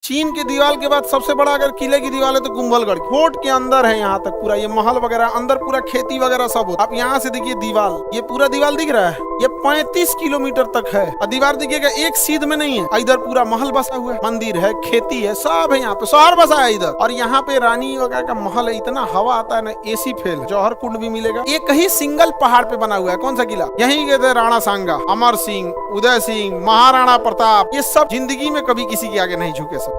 चीन की दीवार के बाद सबसे बड़ा अगर किले की दीवार है तो कुंभलगढ़ फोर्ट के अंदर है। यहाँ तक पूरा ये महल वगैरह अंदर पूरा खेती वगैरह सब होता है। आप यहाँ से देखिए दीवार, ये पूरा दीवार दिख रहा है, ये 35 किलोमीटर तक है और दीवार देखिएगा एक सीध में नहीं है। इधर पूरा महल बसा हुआ है, मंदिर है, खेती है, सब है। यहाँ पे शहर बसा है इधर। और यहाँ पे रानी वगैरह का महल है, इतना हवा आता है ना, एसी फेल। जौहर कुंड भी मिलेगा। एक ही सिंगल पहाड़ पे बना हुआ है। कौन सा किला? यहीं गए थे राणा सांगा, अमर सिंह, उदय सिंह, महाराणा प्रताप। ये सब जिंदगी में कभी किसी के आगे नहीं झुके सब।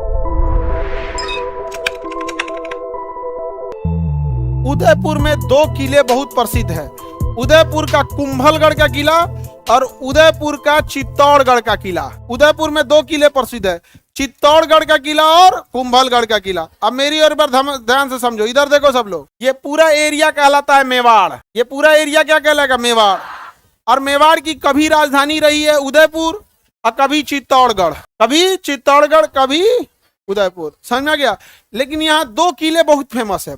उदयपुर में 2 किले बहुत प्रसिद्ध है। उदयपुर का कुंभलगढ़ का किला और उदयपुर का चित्तौड़गढ़ का किला। उदयपुर में 2 किले प्रसिद्ध है, चित्तौड़गढ़ का किला और कुंभलगढ़ का किला। अब मेरी और बार ध्यान से समझो, इधर देखो सब लोग। ये पूरा एरिया कहलाता है मेवाड़। ये पूरा एरिया क्या कहलाएगा? मेवाड़। और मेवाड़ की कभी राजधानी रही है उदयपुर और कभी चित्तौड़गढ़, कभी चित्तौड़गढ़, कभी उदयपुर। समझ में गया? लेकिन यहाँ 2 किले बहुत फेमस है,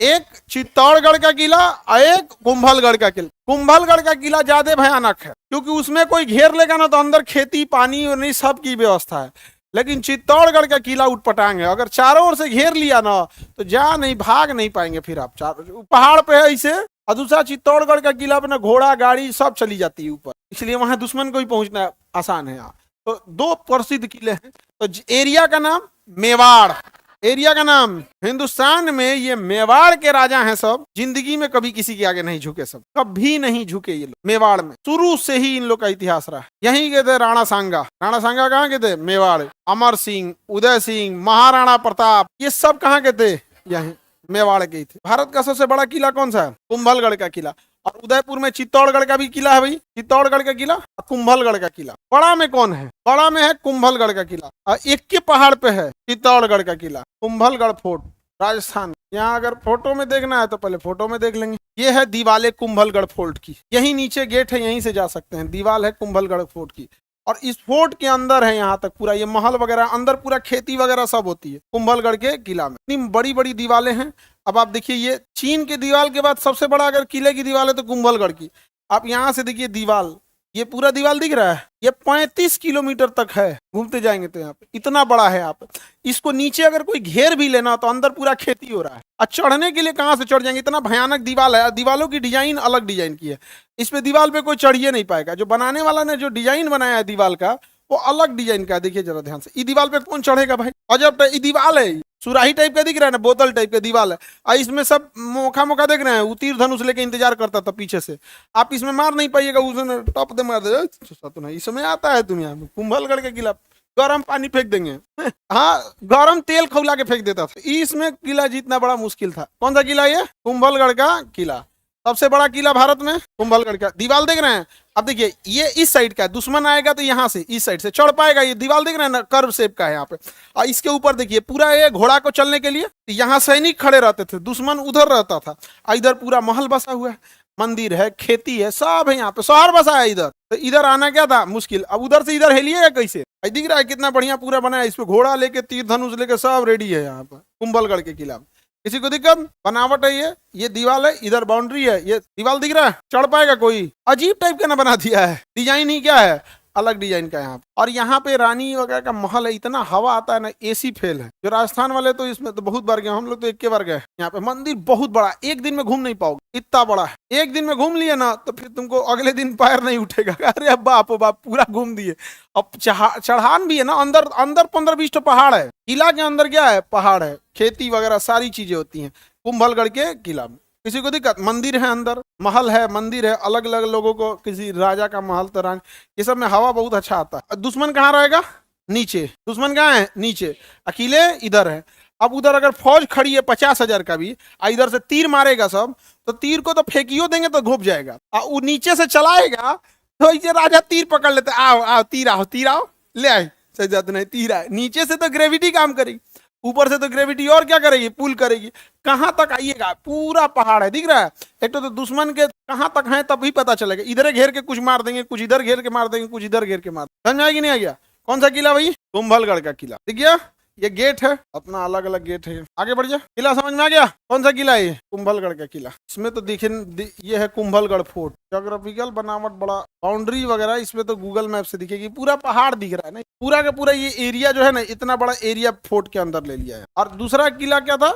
एक चित्तौड़गढ़ का किला और एक कुंभलगढ़ का किला। कुंभलगढ़ का किला ज्यादा भयानक है क्योंकि उसमें कोई घेर लेगा ना तो अंदर खेती पानी और नहीं सब की व्यवस्था है। लेकिन चित्तौड़गढ़ का किला उठपटांग है, अगर चारों ओर से घेर लिया ना तो जा नहीं, भाग नहीं पाएंगे फिर आप। चारों पहाड़ पे है इसे। और दूसरा चित्तौड़गढ़ का किला पे ना घोड़ा गाड़ी सब चली जाती है ऊपर, इसलिए वहां दुश्मन को ही पहुंचना आसान है। तो 2 प्रसिद्ध किले हैं। तो एरिया का नाम मेवाड़, एरिया का नाम। हिंदुस्तान में ये मेवाड़ के राजा हैं सब, जिंदगी में कभी किसी के आगे नहीं झुके सब, कभी नहीं झुके ये लोग। मेवाड़ में शुरू से ही इन लोग का इतिहास रहा। यहीं गए थे राणा सांगा। राणा सांगा कहाँ के थे? मेवाड़। अमर सिंह, उदय सिंह, महाराणा प्रताप, ये सब कहाँ के थे? यहीं मेवाड़ के ही थे। भारत का सबसे बड़ा किला कौन सा है? कुंभलगढ़ का किला। और उदयपुर में चित्तौड़गढ़ का भी किला है भाई, चित्तौड़गढ़ का किला, कुंभलगढ़ का किला। बड़ा में कौन है? बड़ा में है कुंभलगढ़ का किला और एक के पहाड़ पे है चित्तौड़गढ़ का किला। कुंभलगढ़ फोर्ट राजस्थान। यहाँ अगर फोटो में देखना है तो पहले फोटो में देख लेंगे। ये है दीवाले कुंभलगढ़ फोर्ट की, यही नीचे गेट है, यहीं से जा सकते हैं। दीवाल है कुंभलगढ़ फोर्ट की और इस फोर्ट के अंदर है यहाँ तक पूरा ये महल वगैरह, अंदर पूरा खेती वगैरह सब होती है कुंभलगढ़ के किला में। इतनी बड़ी बड़ी दीवारें हैं। अब आप देखिए, ये चीन के दीवार के बाद सबसे बड़ा अगर किले की दीवार है तो कुंभलगढ़ की। आप यहाँ से देखिए दीवार, ये पूरा दीवार दिख रहा है, ये 35 किलोमीटर तक है। घूमते जाएंगे तो यहाँ पे इतना बड़ा है। आप इसको नीचे अगर कोई घेर भी लेना तो अंदर पूरा खेती हो रहा है। और चढ़ने के लिए कहाँ से चढ़ जाएंगे? इतना भयानक दीवार है। दीवालों की डिजाइन अलग डिजाइन की है, इस पे दीवार पे कोई चढ़िए नहीं पाएगा। जो बनाने वाला ने जो डिजाइन बनाया है दीवार का वो अलग डिजाइन का। देखिए जरा ध्यान से, ये दीवार पे कौन चढ़ेगा भाई? अजब ये दीवार है, सुराही टाइप का दिख रहा है ना, बोतल टाइप का दीवार है। और इसमें सब मोखा मोखा देख रहे हैं, वो तीर धनुष लेके इंतजार करता था पीछे से। आप इसमें मार नहीं पाइएगा, उसने टॉप दे मार दे। इसमें आता है तुम यहाँ कुंभलगढ़ के किला गरम पानी फेंक देंगे। हाँ, गरम तेल खौला के फेंक देता था। इसमें किला जीतना बड़ा मुश्किल था। कौन सा किला? ये कुंभलगढ़ का किला, सबसे बड़ा किला भारत में कुंभलगढ़ का। दीवार देख रहे हैं? अब देखिए, ये इस साइड का है, दुश्मन आएगा तो यहाँ से इस साइड से चढ़ पाएगा। ये दीवार देख रहे हैं ना, कर्व शेप का है यहाँ पे। और इसके ऊपर देखिए पूरा ये घोड़ा को चलने के लिए यहाँ सैनिक खड़े रहते थे, दुश्मन उधर रहता था। इधर पूरा महल बसा हुआ है, मंदिर है, खेती है, सब है। यहाँ पे शहर बसा है इधर। तो इधर आना क्या था? मुश्किल। अब उधर से इधर हेलिएगा कैसे? दिख रहा है कितना बढ़िया पूरा बना है। इस पे घोड़ा लेके, तीर धनुष लेके सब रेडी है यहाँ पर कुंभलगढ़ के किला में। किसी को दिक्कत? बनावट है ये दीवार है, इधर बाउंड्री है, ये दीवार दिख रहा है, चढ़ पाएगा कोई? अजीब टाइप का ना बना दिया है, डिजाइन ही क्या है, अलग डिजाइन का यहाँ पे। और यहाँ पे रानी वगैरह का महल है, इतना हवा आता है ना, एसी फेल है। जो राजस्थान वाले तो इसमें तो बहुत बार गए, हम लोग तो एक के बार गए। यहाँ पे मंदिर बहुत बड़ा, एक दिन में घूम नहीं पाओगे, इतना बड़ा है। एक दिन में घूम लिए ना तो फिर तुमको अगले दिन पैर नहीं उठेगा। अरे बाप बाप, पूरा घूम दिए। अब चढ़ान भी है ना, अंदर 15-20 पहाड़ है। किला के अंदर क्या है? पहाड़ है, खेती वगैरह सारी चीजें होती हैं कुंभलगढ़ के किला में। किसी को दिक्कत? मंदिर है, अंदर महल है, मंदिर है, अलग अलग लोगों को, किसी राजा का महल तो रानी, ये सब में हवा बहुत अच्छा आता है। दुश्मन कहाँ रहेगा? नीचे। दुश्मन कहाँ है? नीचे। अकेले इधर है। अब उधर अगर फौज खड़ी है 50,000 का भी, इधर से तीर मारेगा सब, तो तीर को तो फेंकियो देंगे तो घुप जाएगा। वो नीचे से चलाएगा तो ये राजा तीर पकड़ लेते, आओ आओ तीर आओ, तीर आओ, ले आए, सही जाते नहीं, तीर आए। नीचे से तो ग्रेविटी काम करेगी, ऊपर से तो ग्रेविटी और क्या करेगी? पुल करेगी। कहां तक आइएगा? पूरा पहाड़ है, दिख रहा है। एक तो दुश्मन के कहां तक है तब भी पता चलेगा। इधर घेर के कुछ मार देंगे, कुछ इधर घेर के मार देंगे, कुछ इधर घेर के मार। समझ आएगी नहीं आ गया? कौन सा किला भाई? कुंभलगढ़ का किला। दिख गया? ये गेट है अपना, अलग अलग गेट है। आगे बढ़ जा, किला समझ में आ गया? कौन सा किला है ये? कुंभलगढ़ का किला। इसमें तो दिखे ये है कुंभलगढ़ फोर्ट। जोग्राफिकल बनावट बड़ा, बाउंड्री वगैरह इसमें तो गूगल मैप से दिखेगी, पूरा पहाड़ दिख रहा है ना, पूरा का पूरा ये एरिया जो है ना, इतना बड़ा एरिया फोर्ट के अंदर ले लिया है। और दूसरा किला क्या था?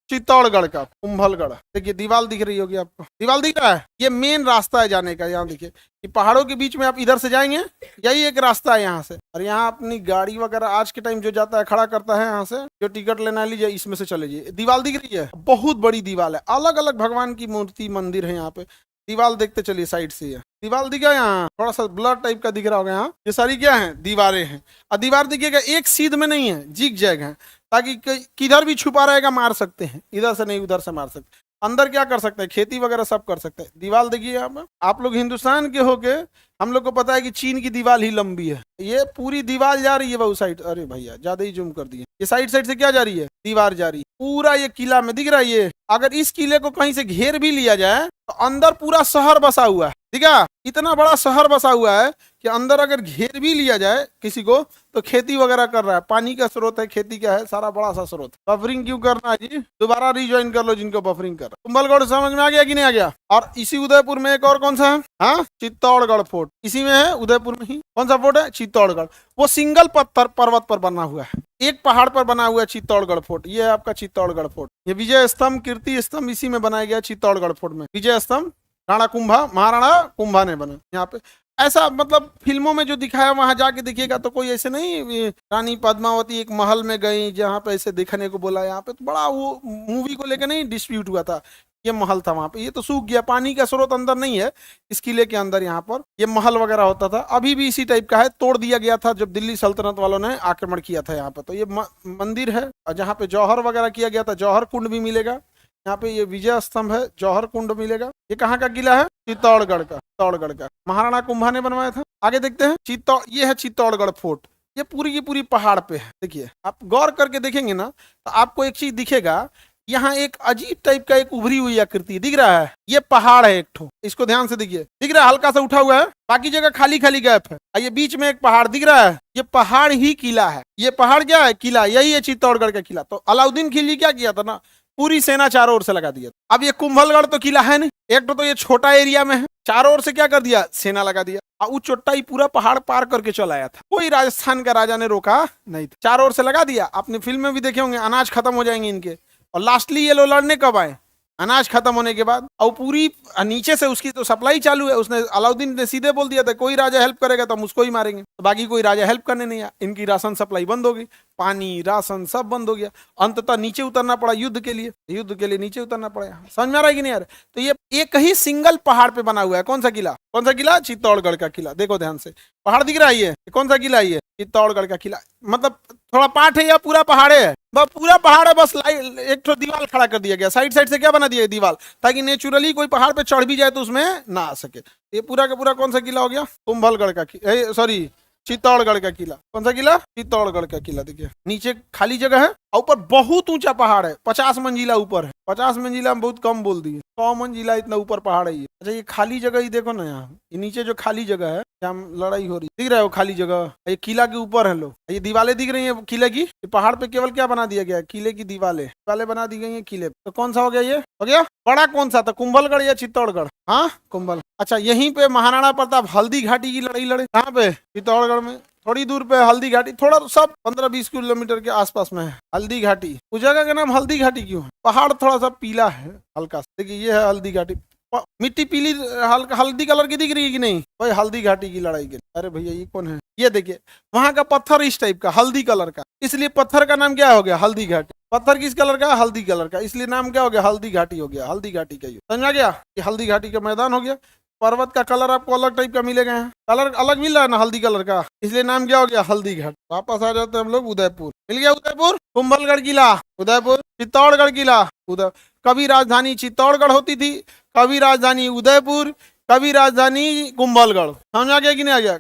चित्तौड़गढ़ का, कुंभलगढ़। देखिए दीवार दिख रही होगी आपको, दीवार दिख रहा है, ये मेन रास्ता है जाने का। यहाँ देखिए कि पहाड़ों के बीच में आप इधर से जाएंगे, यही एक रास्ता है यहाँ से। और यहाँ अपनी गाड़ी वगैरह आज के टाइम जो जाता है खड़ा करता है, यहाँ से जो टिकट लेना लीजिए, इसमें से चले जाइए। दीवार दिख रही है, बहुत बड़ी दीवार है, अलग अलग भगवान की मूर्ति मंदिर है यहाँ पे। दीवार देखते चलिए साइड से, है दीवार दिखा, यहाँ थोड़ा सा ब्लर टाइप का दिख रहा होगा। यहाँ ये सारी क्या है? दीवारें हैं। और दीवार दिखिएगा एक सीध में नहीं है, जिग जैग है, ताकि किधर भी छुपा रहेगा मार सकते हैं, इधर से नहीं उधर से मार सकते। अंदर क्या कर सकते हैं? खेती वगैरह सब कर सकते हैं। दीवार देखिए आप लोग हिंदुस्तान के होके हम लोग को पता है कि चीन की दीवार ही लंबी है, ये पूरी दीवार जा रही है वो साइड। अरे भैया ज्यादा ही जूम कर दिया, ये साइड साइड से क्या जा रही है? दीवार जा रही है। पूरा ये किला में दिख रहा है। ये अगर इस किले को कहीं से घेर भी लिया जाए तो अंदर पूरा शहर बसा हुआ है, ठीक है? इतना बड़ा शहर बसा हुआ है कि अंदर अगर घेर भी लिया जाए किसी को तो खेती वगैरह कर रहा है, पानी का स्रोत है, खेती का है, सारा बड़ा सा स्रोत। बफरिंग क्यों करना है जी? दोबारा रिज्वाइन कर लो जिनको बफरिंग कर। कुंभलगढ़ समझ में आ गया कि नहीं आ गया? और इसी उदयपुर में एक और कौन सा है? हाँ, चित्तौड़गढ़ फोर्ट इसी में है, उदयपुर में ही। कौन सा फोर्ट है? चित्तौड़गढ़। वो सिंगल पत्थर पर्वत पर बना हुआ है, एक पहाड़ पर बना हुआ है चित्तौड़गढ़ फोर्ट। ये है आपका चित्तौड़गढ़ फोर्ट। ये विजय स्तंभ, कीर्ति स्तंभ इसी में बनाया गया चित्तौड़गढ़ फोर्ट में। विजय स्तंभ राणा कुंभा, महाराणा कुंभा ने बना यहाँ पे। ऐसा मतलब फिल्मों में जो दिखाया वहां जाके देखिएगा तो कोई ऐसे नहीं, रानी पद्मावती एक महल में गई जहाँ पे ऐसे देखने को बोला। यहाँ पे तो बड़ा वो मूवी को लेकर नहीं डिस्प्यूट हुआ था, ये महल था वहां पे। ये तो सूख गया, पानी का स्रोत अंदर नहीं है इस किले के अंदर। यहाँ पर ये महल वगैरह होता था, अभी भी इसी टाइप का है, तोड़ दिया गया था जब दिल्ली सल्तनत वालों ने आक्रमण किया था यहाँ पर। तो ये मंदिर है और जहाँ पे जौहर वगैरह किया गया था, जौहर कुंड भी मिलेगा यहाँ पे। ये विजय स्तंभ है, जौहर कुंड मिलेगा। ये कहाँ का किला है? चित्तौड़गढ़ का, चित्तौड़गढ़ का, महाराणा कुंभा ने बनवाया था। आगे देखते हैं, ये है चित्तौड़गढ़ फोर्ट। ये पूरी की पूरी पहाड़ पे है। देखिए आप गौर करके देखेंगे ना तो आपको एक चीज दिखेगा, यहाँ एक अजीब टाइप का एक उभरी हुई आकृति दिख रहा है। ये पहाड़ है एक ठो, इसको ध्यान से देखिए, दिख रहा है हल्का सा उठा हुआ है, बाकी जगह खाली खाली गैप है। ये बीच में एक पहाड़ दिख रहा है, ये पहाड़ ही किला है। ये पहाड़ क्या है? किला। यही है चित्तौड़गढ़ का किला। तो अलाउद्दीन खिलजी क्या किया था ना, पूरी सेना चारों ओर से लगा दिया। अब ये कुंभलगढ़ तो किला है नहीं, एक तो ये छोटा एरिया में है, चारों ओर से क्या कर दिया? सेना लगा दिया। और वो चोट्टाई पूरा पहाड़ पार करके चला आया था, कोई राजस्थान का राजा ने रोका नहीं था, चारों ओर से लगा दिया। आपने फिल्म में भी देखे होंगे, अनाज खत्म हो जाएंगे इनके, और लास्टली ये लोग लड़ने कब आए? अनाज खत्म होने के बाद। और पूरी नीचे से उसकी तो सप्लाई चालू है। उसने अलाउद्दीन ने सीधे बोल दिया था कोई राजा हेल्प करेगा तो हम उसको ही मारेंगे। तो बाकी कोई राजा हेल्प करने नहीं आया, इनकी राशन सप्लाई बंद हो गई, पानी राशन सब बंद हो गया। अंततः नीचे उतरना पड़ा युद्ध के लिए, नीचे उतरना पड़ा। समझ में आ रहा है कि नहीं यार? तो ये एक ही सिंगल पहाड़ पे बना हुआ है। कौन सा किला? कौन सा किला? चित्तौड़गढ़ का किला। देखो ध्यान से, पहाड़ दिख रहा है, ये कौन सा किला? ये चित्तौड़गढ़ का किला। मतलब थोड़ा पार्ट है या पूरा पहाड़ है? पूरा पहाड़ है, बस एक तो दीवार खड़ा कर दिया गया, साइड साइड से क्या बना दिया दीवार, ताकि नेचुरली कोई पहाड़ पे चढ़ भी जाए तो उसमें ना आ सके। ये पूरा का पूरा कौन सा किला हो गया? कुंभलगढ़ का, सॉरी चित्तौड़गढ़ का किला। कौन सा किला? चित्तौड़गढ़ का किला। देखिए नीचे खाली जगह है, ऊपर बहुत ऊंचा पहाड़ है, 50 मंजिला ऊपर है। 50 मंजिला में बहुत कम बोल दिए, 100 मंजिला इतना ऊपर पहाड़ है ये। अच्छा ये खाली जगह ही देखो ना, यहाँ ये नीचे जो खाली जगह है, क्या लड़ाई हो रही दिख रहा है वो खाली जगह? ये किला के ऊपर है लोग, ये दीवारें दिख रही है किले की। पहाड़ पे केवल क्या बना दिया गया? किले की दीवारें बना दी गई है किले। तो कौन सा हो गया? ये हो गया बड़ा। कौन सा था? कुंभलगढ़ या चित्तौड़गढ़? हाँ कुंभल। अच्छा यहीं पे महाराणा प्रताप हल्दी घाटी की लड़ाई लड़े। कहाँ पे? चित्तौड़गढ़ में। थोड़ी दूर पे हल्दी घाटी, थोड़ा सब 15-20 किलोमीटर के आसपास में है हल्दी घाटी। उस जगह का नाम हल्दी घाटी क्यों है? पहाड़ थोड़ा सा पीला है हल्का सा। देखिए ये है हल्दी घाटी, मिट्टी पीली हल्दी कलर की दिख रही है कि नहीं? भाई हल्दी घाटी की लड़ाई के। अरे भैया ये कौन है? ये देखिए वहां का पत्थर इस टाइप का हल्दी कलर का, इसलिए पत्थर का नाम क्या हो गया? हल्दी घाटी। पत्थर किस कलर का? हल्दी कलर का, इसलिए नाम क्या हो गया? हल्दी घाटी हो गया। हल्दी घाटी का समझ आ गया कि हल्दी घाटी का मैदान हो गया। पर्वत का कलर आपको अलग टाइप का मिलेगा, यहाँ कलर अलग मिल रहा है ना हल्दी कलर का, इसलिए नाम क्या हो गया? हल्दी घाट। वापस आ जाते हैं हम लोग उदयपुर। मिल गया उदयपुर, कुंभलगढ़ किला, उदयपुर, चित्तौड़गढ़ किला, उदय। कभी राजधानी चित्तौड़गढ़ होती थी, कभी राजधानी उदयपुर, कभी राजधानी कुंभलगढ़। समझ आ गया कि नहीं आ गया?